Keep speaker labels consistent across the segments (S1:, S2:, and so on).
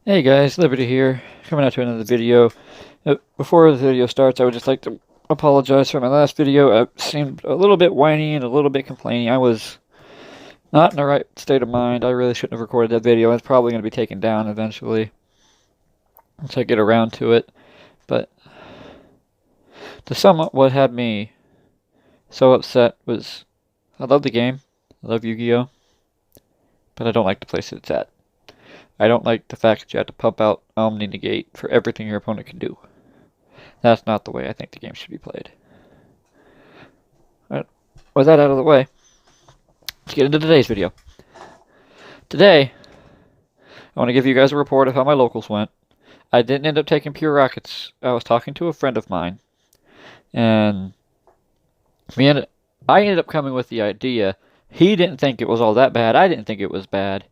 S1: Hey guys, Liberty here, coming out to another video. Before the video starts, I would just like to apologize for my last video. I seemed a little bit whiny and a little bit complaining. I was not in the right state of mind. I really shouldn't have recorded that video. It's probably going to be taken down eventually once I get around to it. But to sum up what had me so upset was I love the game. I love Yu-Gi-Oh! But I don't like the place it's at. I don't like the fact that you have to pump out Omni Negate for everything your opponent can do. That's not the way I think the game should be played. Alright, with that out of the way, let's get into today's video. Today, I want to give you guys a report of how my locals went. I didn't end up taking pure rockets. I was talking to a friend of mine, and I ended up coming with the idea. He didn't think it was all that bad. I didn't think it was bad.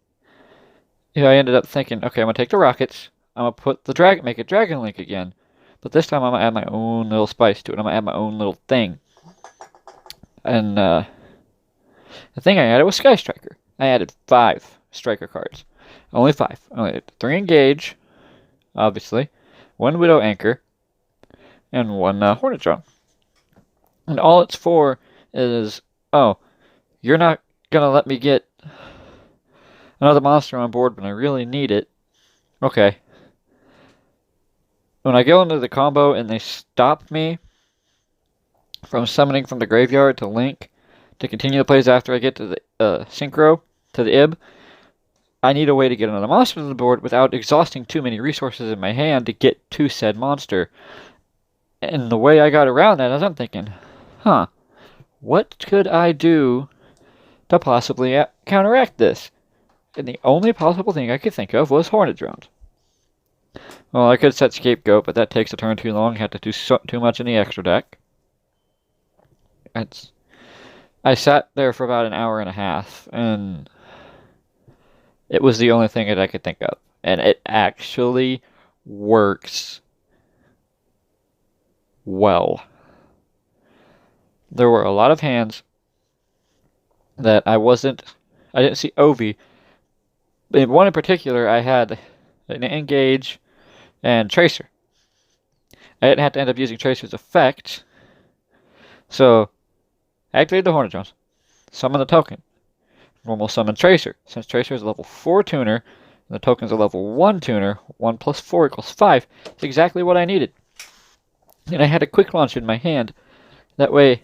S1: I ended up thinking, okay, I'm gonna take the rockets. I'm gonna put the make it Dragon Link again, but this time I'm gonna add my own little spice to it. I'm gonna add my own little thing. And the thing I added was Sky Striker. I added 5 Striker cards. Only 5. Only 3 Engage, obviously, 1 Widow Anchor, and 1 Hornet Drone. And all it's for is, oh, you're not gonna let me get another monster on board when I really need it. Okay. When I go into the combo and they stop me from summoning from the graveyard to Link to continue the plays after I get to the Synchro, to the Ib, I need a way to get another monster on the board without exhausting too many resources in my hand to get to said monster. And the way I got around that is I'm thinking, what could I do to possibly counteract this? And the only possible thing I could think of was Hornet Drones. Well, I could set Scapegoat, but that takes a turn too long. I had to do too much in the extra deck. I sat there for about an hour and a half, and it was the only thing that I could think of. And it actually works well. There were a lot of hands that I didn't see Ovi. In one in particular, I had an Engage and Tracer. I didn't have to end up using Tracer's effect, so I activated the Hornet Drones, summon the token, normal summon Tracer. Since Tracer is a level 4 tuner, and the token's a level 1 tuner, 1 plus 4 equals 5, it's exactly what I needed. And I had a quick launch in my hand, that way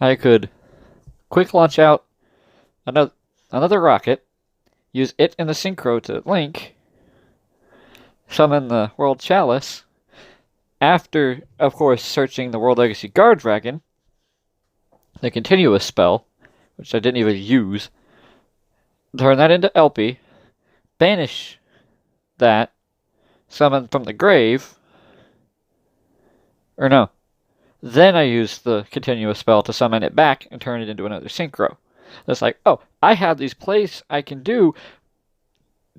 S1: I could quick launch out another rocket, use it in the Synchro to Link, summon the World Chalice, after, of course, searching the World Legacy Guard Dragon, the continuous spell, which I didn't even use, turn that into LP, banish that, summon from the grave, or no, then I use the continuous spell to summon it back and turn it into another Synchro. It's like, oh, I have these plays I can do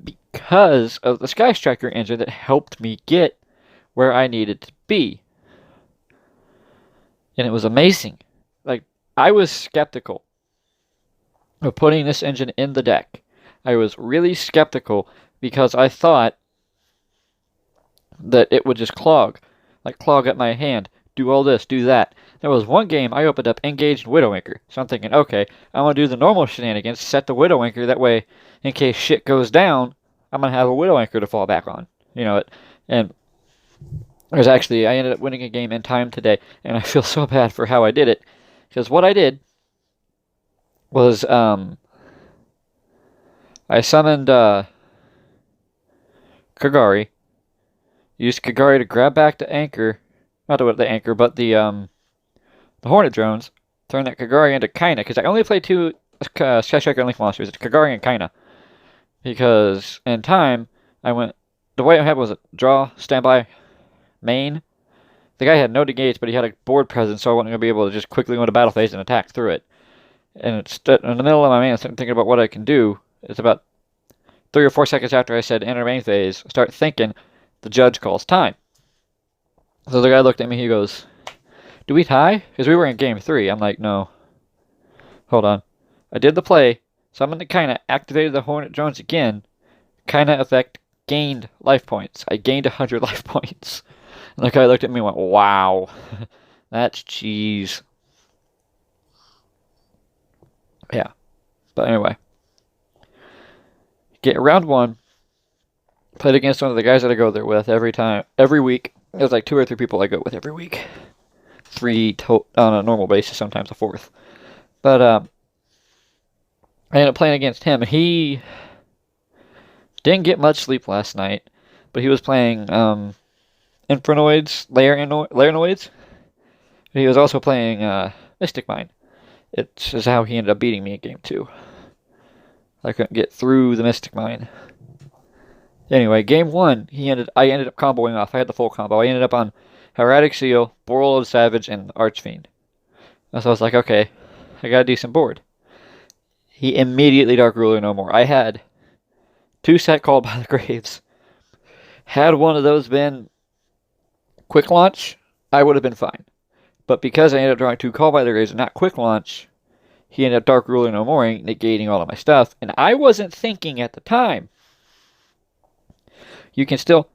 S1: because of the Sky Striker engine that helped me get where I needed to be. And it was amazing. Like, I was skeptical of putting this engine in the deck. I was really skeptical because I thought that it would just clog at my hand, do all this, do that. There was one game I opened up Engaged Widow Anchor, so I'm thinking, okay, I'm going to do the normal shenanigans, set the Widow Anchor, that way, in case shit goes down, I'm going to have a Widow Anchor to fall back on. And I ended up winning a game in time today, and I feel so bad for how I did it, because what I did was, I summoned, Kagari, used Kagari to grab back the anchor, not the anchor, but the Hornet Drones, turn that Kagari into Kaina, because I only played 2 Sky Striker and Link monsters, it's Kagari and Kaina. Because in time, the way I had was a draw, standby, main. The guy had no negate, but he had a board presence, so I wasn't going to be able to just quickly go into battle phase and attack through it. And it's in the middle of my main, I'm thinking about what I can do. It's about 3 or 4 seconds after I said enter main phase, I start thinking, the judge calls time. So the guy looked at me, he goes, do we tie? Because we were in game 3. I'm like, no. Hold on. I did the play, summoned the Kaina, activated the Hornet Drones again, Kinda effect gained life points. I gained 100 life points. And the guy looked at me and went, wow, that's cheese. Yeah. But anyway. Get round one. Played against one of the guys that I go there with every week. There's like 2 or 3 people I go with every week. 3 on a normal basis, sometimes a 4th. But I ended up playing against him. He didn't get much sleep last night, but he was playing Leranoids. He was also playing Mystic Mine. It is how he ended up beating me in game 2. I couldn't get through the Mystic Mine. Anyway, game 1, I ended up comboing off. I had the full combo. I ended up on Hieratic Seal, Boreal Savage, and Archfiend. And so I was like, okay, I got a decent board. He immediately Dark Ruler no more. I had 2 set called by the Graves. Had one of those been quick launch, I would have been fine. But because I ended up drawing 2 call by the Graves and not quick launch, he ended up Dark Ruler no more, negating all of my stuff. And I wasn't thinking at the time. You can still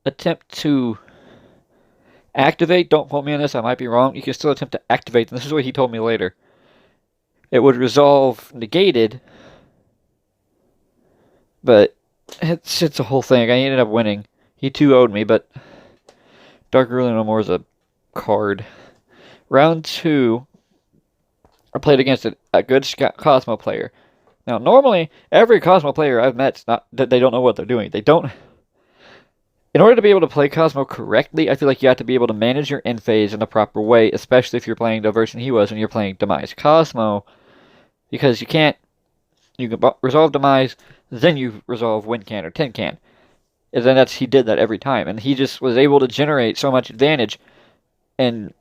S1: attempt to activate. Don't quote me on this, I might be wrong. You can still attempt to activate. And this is what he told me later. It would resolve negated. But it's a whole thing. I ended up winning. He 2-0'd me, but Dark Ruler no more is a card. Round 2, I played against a good Cosmo player. Now, normally, every Cosmo player I've met, it's not that they don't know what they're doing. They don't. In order to be able to play Cosmo correctly, I feel like you have to be able to manage your end phase in the proper way, especially if you're playing the version he was and you're playing Demise Cosmo, because you can resolve Demise, then you resolve Win Can or Tin Can. And then he did that every time, and he just was able to generate so much advantage, and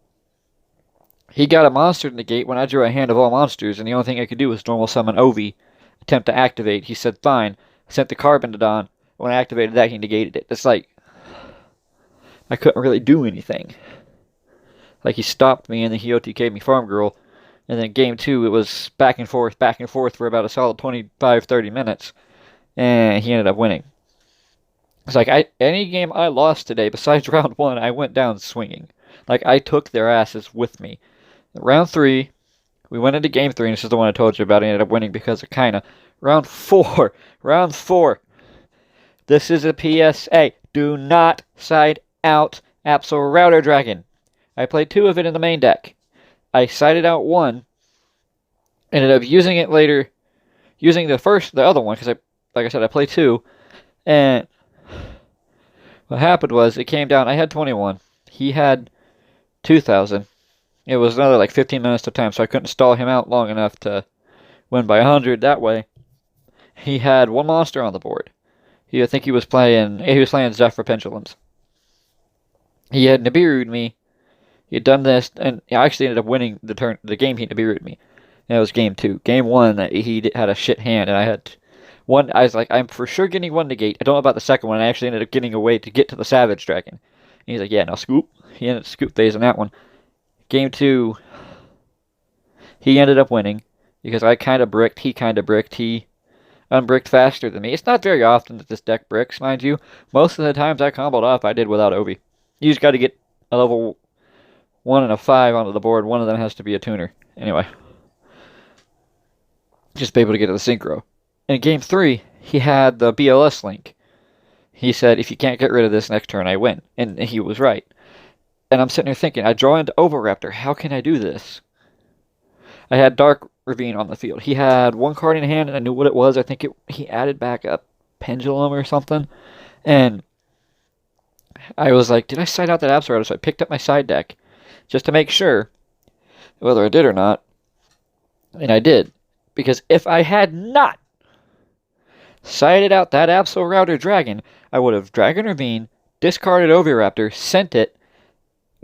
S1: he got a monster to negate when I drew a hand of all monsters, and the only thing I could do was normal summon Ovi, attempt to activate. He said fine, sent the Carbon to Don. When I activated that, he negated it. It's like, I couldn't really do anything. Like, he stopped me, and then he OTK'd me Farm Girl, and then game 2, it was back and forth for about a solid 25-30 minutes, and he ended up winning. It's like, any game I lost today, besides round 1, I went down swinging. Like, I took their asses with me. Round 3, we went into game 3, and this is the one I told you about. I ended up winning because of kinda. Round 4. This is a PSA. Do not side out Absol Router Dragon. I played 2 of it in the main deck. I sided out 1. Ended up using it later. Using the other one, because like I said, I played 2. And what happened was, it came down, I had 21. He had 2,000. It was another like 15 minutes of time, so I couldn't stall him out long enough to win by 100 that way. He had 1 monster on the board. I think he was playing Zephyr Pendulums. He had Nibiru'd me. He had done this, and I actually ended up winning the game he Nibiru'd me. And it was game 2. Game 1, he had a shit hand, and I had 1. I was like, I'm for sure getting 1 negate. I don't know about the second one. I actually ended up getting a way to get to the Savage Dragon. And he's like, yeah, now scoop. He ended up scoop phasing that one. Game 2, he ended up winning because I kind of bricked. He kind of bricked. He unbricked faster than me. It's not very often that this deck bricks, mind you. Most of the times I comboed off, I did without Ovi. You just got to get a level 1 and a 5 onto the board. One of them has to be a tuner. Anyway. Just be able to get to the Synchro. In Game 3, he had the BLS link. He said, if you can't get rid of this next turn, I win. And he was right. And I'm sitting there thinking, I draw into Oviraptor. How can I do this? I had Dark Ravine on the field. He had 1 card in hand, and I knew what it was. I think he added back a Pendulum or something. And I was like, did I side out that Absol? So I picked up my side deck just to make sure whether I did or not. And I did. Because if I had not sided out that Absol Router Dragon, I would have Dragon Ravine, discarded Oviraptor, sent it,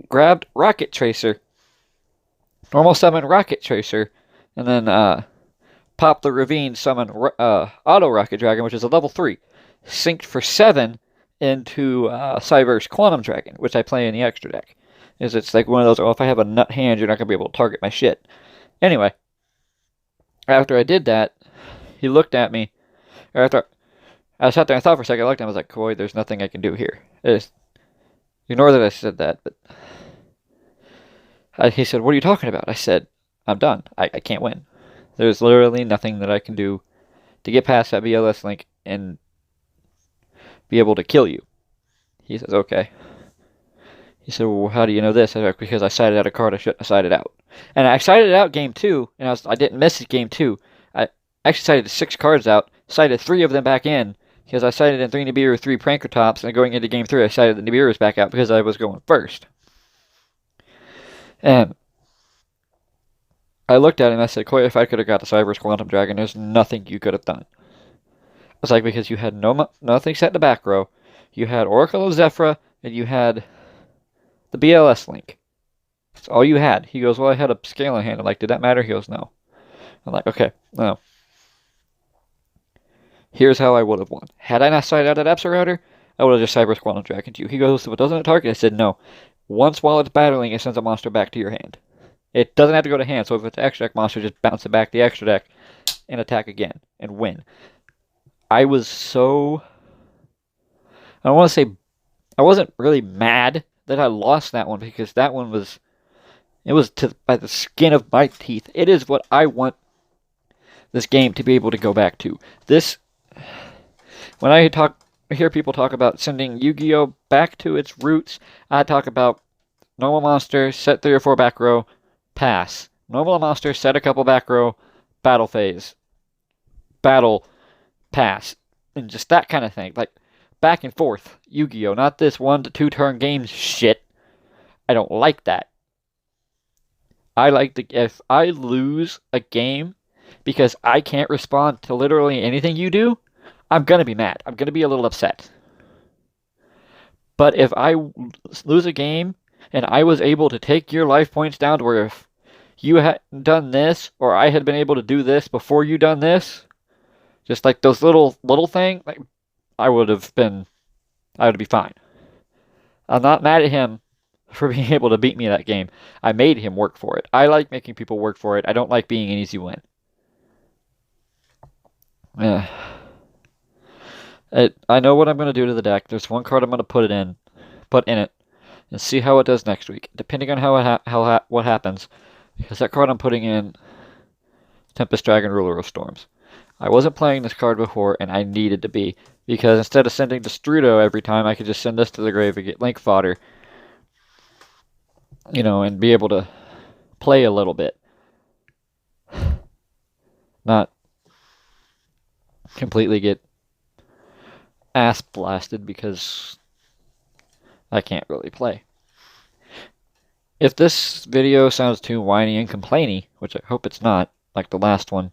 S1: grabbed Rocket Tracer, normal summon Rocket Tracer, and then pop the Ravine, summon Auto Rocket Dragon, which is a level 3, synced for 7 into Cyberse Quantum Dragon, which I play in the extra deck. It's like one of those, oh, if I have a nut hand, you're not going to be able to target my shit. Anyway, after I did that, he looked at me. After I sat there and thought for a second. I looked at him. I was like, Coy, there's nothing I can do here. Ignore that I said that. But he said, what are you talking about? I said, I'm done. I can't win. There's literally nothing that I can do to get past that BLS link and be able to kill you. He says, okay. He said, well, how do you know this? I said, because I sided out a card I shouldn't have sided out. And I sided out game 2, and I didn't miss it game 2. I actually sided 6 cards out, sided 3 of them back in, because I sided in 3 Nibiru, 3 Pranker-Tops, and going into game 3, I sided the Nibirus back out because I was going first. And I looked at him and I said, Coy, if I could have got the Cyber's Quantum Dragon, there's nothing you could have done. I was like, because you had nothing set in the back row. You had Oracle of Zephyra, and you had the BLS link. That's all you had. He goes, well, I had a scale in hand. I'm like, did that matter? He goes, no. I'm like, okay, no. Here's how I would have won. Had I not sided out that Epsa router, I would have just Cyber's Quantum Dragon to you. He goes, so it doesn't attack? I said, no. Once while it's battling, it sends a monster back to your hand. It doesn't have to go to hand, so if it's an extra deck monster, just bounce it back to the extra deck and attack again and win. I was so... I don't want to say... I wasn't really mad that I lost that one, because that one was... It was by the skin of my teeth. It is what I want this game to be able to go back to. This... When I hear people talk about sending Yu-Gi-Oh! Back to its roots, I talk about normal monster, set 3 or 4 back row, pass. Normal monster, set a couple back row, battle phase. Battle, pass. And just that kind of thing. Like, back and forth. Yu-Gi-Oh! Not this 1 to 2 turn game shit. I don't like that. I like if I lose a game because I can't respond to literally anything you do, I'm going to be mad. I'm going to be a little upset. But if I lose a game and I was able to take your life points down to where if you had done this, or I had been able to do this before you done this, just like those little thing, like, I would be fine. I'm not mad at him for being able to beat me in that game. I made him work for it. I like making people work for it. I don't like being an easy win. Yeah. I know what I'm going to do to the deck. There's one card I'm going to put in it, and see how it does next week, depending on what happens. Because that card I'm putting in, Tempest Dragon, Ruler of Storms. I wasn't playing this card before, and I needed to be, because instead of sending Destrudo every time, I could just send this to the grave and get Link fodder, you know, and be able to play a little bit. Not completely get ass blasted because I can't really play. If this video sounds too whiny and complainy, which I hope it's not, like the last one,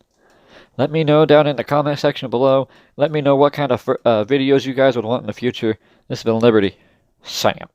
S1: let me know down in the comment section below. Let me know what kind of videos you guys would want in the future. This has been Liberty, signing out.